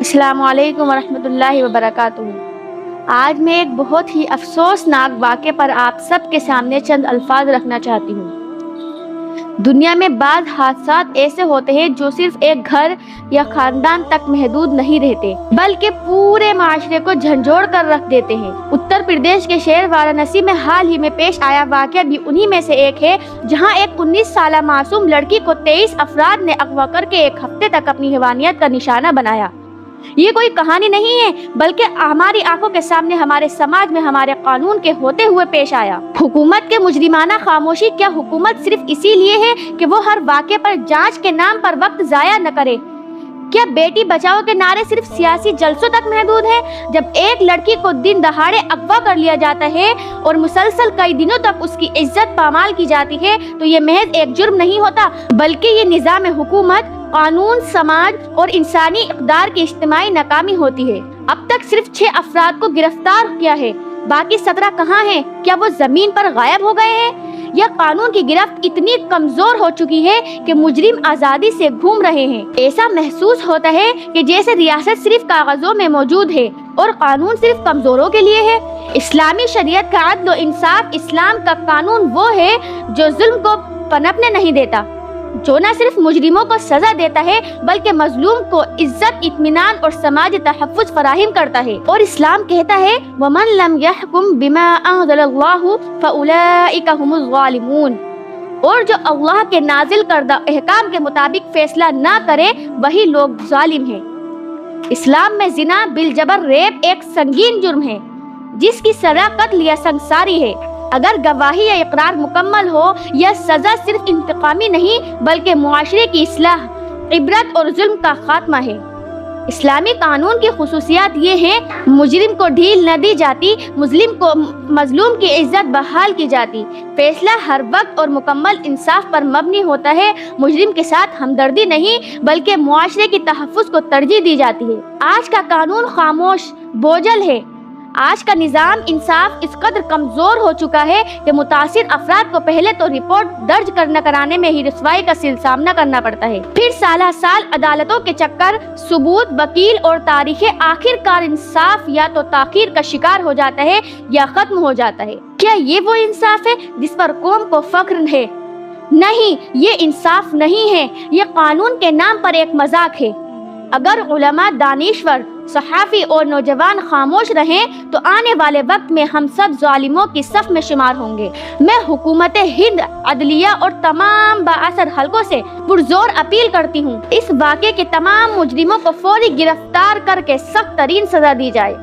अस्सलामु अलैकुम वरहमतुल्लाहि वबरकातुहू। आज मैं एक बहुत ही अफसोसनाक वाक़े पर आप सबके सामने चंद अल्फाज रखना चाहती हूँ। दुनिया में बाज़ हादसात ऐसे होते हैं जो सिर्फ एक घर या खानदान तक महदूद नहीं रहते, बल्कि पूरे माशरे को झंझोड़ कर रख देते हैं। उत्तर प्रदेश के शहर वाराणसी में हाल ही में पेश आया वाक़या भी उन्हीं में से एक है, जहां एक 19 साला मासूम लड़की को 23 अफराद ने अगवा करके एक हफ्ते तक अपनी हैवानियत का निशाना बनाया। ये कोई कहानी नहीं है, बल्कि हमारी आंखों के सामने हमारे समाज में हमारे कानून के होते हुए पेश आया। हुकूमत के मुजरिमाना खामोशी, क्या हुकूमत सिर्फ इसीलिए है कि वो हर वाक़े पर जांच के नाम पर वक्त जाया न करे? क्या बेटी बचाओ के नारे सिर्फ सियासी जलसों तक महदूद है? जब एक लड़की को दिन दहाड़े अगवा कर लिया जाता है और मुसलसल कई दिनों तक उसकी इज्जत पामाल की जाती है, तो ये महज एक जुर्म नहीं होता, बल्कि ये निज़ाम हुकूमत, कानून, समाज और इंसानी इक़दार की इज्तिमाई नाकामी होती है। अब तक सिर्फ 6 अफराद को गिरफ्तार किया है, बाकी 17 कहाँ हैं? क्या वो जमीन पर गायब हो गए हैं? या कानून की गिरफ्त इतनी कमजोर हो चुकी है कि मुजरिम आजादी से घूम रहे हैं? ऐसा महसूस होता है कि जैसे रियासत सिर्फ कागजों में मौजूद है और कानून सिर्फ कमजोरों के लिए है। इस्लामी शरीयत का अदल व इंसाफ, इस्लाम का कानून वो है जो जुल्म को पनपने नहीं देता, जो न सिर्फ मुजरिमों को सजा देता है बल्कि मजलूम को इज्जत, इत्मीनान और समाजी तहफ़्फ़ुज़ फराहिम करता है। और इस्लाम कहता है, वमन लम यहकुम बिमा अंज़लल्लाहु फउलाइका हुमुज़ ज़ालिमून, और जो अल्लाह के नाजिल करदा अहकाम के मुताबिक फैसला ना करे वही लोग जालिम हैं। इस्लाम में जिना, बिलजबर, रेप एक संगीन जुर्म है जिसकी सजा कत्ल या संसारी है। अगर गवाही या इकरार मुकम्मल हो, यह सजा सिर्फ इंतकामी नहीं बल्कि मुआशरे की इस्लाह, इबरत और जुल्म का खात्मा है। इस्लामी कानून की खुसूसियात ये हैं, मुजरिम को ढील न दी जाती, मजलूम की इज्जत बहाल की जाती, फैसला हर वक्त और मुकम्मल इंसाफ पर मबनी होता है, मुजरिम के साथ हमदर्दी नहीं बल्कि मुआशरे की तहफ़्फ़ुज़ को तरजीह दी जाती है। आज का कानून खामोश, बोझल है। आज का निज़ाम इंसाफ इस कदर कमजोर हो चुका है कि मुतासिर अफराद को पहले तो रिपोर्ट दर्ज कराने में ही रुसवाई का सामना करना पड़ता है, फिर साल साल अदालतों के चक्कर, सबूत, वकील और तारीखें, आखिरकार इंसाफ या तो ताखीर का शिकार हो जाता है या खत्म हो जाता है। क्या ये वो इंसाफ है जिस पर कौम को फख्र है? नहीं, ये इंसाफ नहीं है, ये कानून के नाम पर एक मजाक है। अगर उलमा, दानिश्वर, सहाफ़ी और नौजवान खामोश रहें तो आने वाले वक्त में हम सब जालिमों की सफ में शुमार होंगे। मैं हुकूमत हिंद, अदलिया और तमाम बाअसर हलकों से पुरजोर अपील करती हूँ, इस वाक़े के तमाम मुजरिमों को फौरी गिरफ्तार करके सख्त तरीन सजा दी जाए।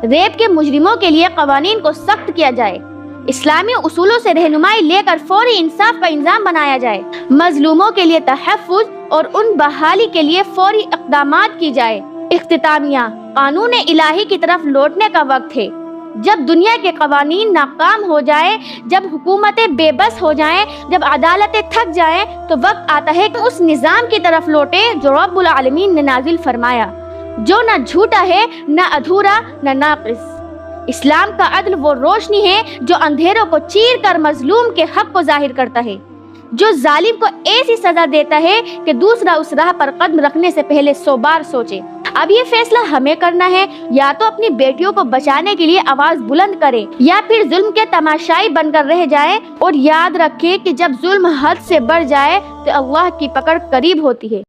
रेप के मुजरिमों के लिए कवानीन को सख्त किया जाए, इस्लामी उसूलों से रहनुमाई लेकर फौरी इंसाफ का इंतजाम बनाया जाए, मजलूमों के लिए तहफ़्फ़ुज़ और उन बहाली के लिए फौरी इक़दामात की जाए। इख्तितामिया, कानून इलाही की तरफ लौटने का वक्त है। जब दुनिया के कवानीन नाकाम हो जाए, जब हुकूमतें बेबस हो जाएं, जब अदालतें थक जाएं, तो वक्त आता है कि उस निज़ाम की तरफ लौटे जो रब्बुल आलमीन ने नाजिल फरमाया, जो न झूठा है, न अधूरा, न नाक़िस। इस्लाम का अदल वो रोशनी है जो अंधेरों को चीर कर मजलूम के हक को जाहिर करता है, जो जालिम को ऐसी सजा देता है कि दूसरा उस राह पर कदम रखने से पहले 100 बार सोचे। अब ये फैसला हमें करना है, या तो अपनी बेटियों को बचाने के लिए आवाज बुलंद करें या फिर जुल्म के तमाशाई बनकर रह जाएं। और याद रखें कि जब जुल्म हद से बढ़ जाए तो अल्लाह की पकड़ करीब होती है।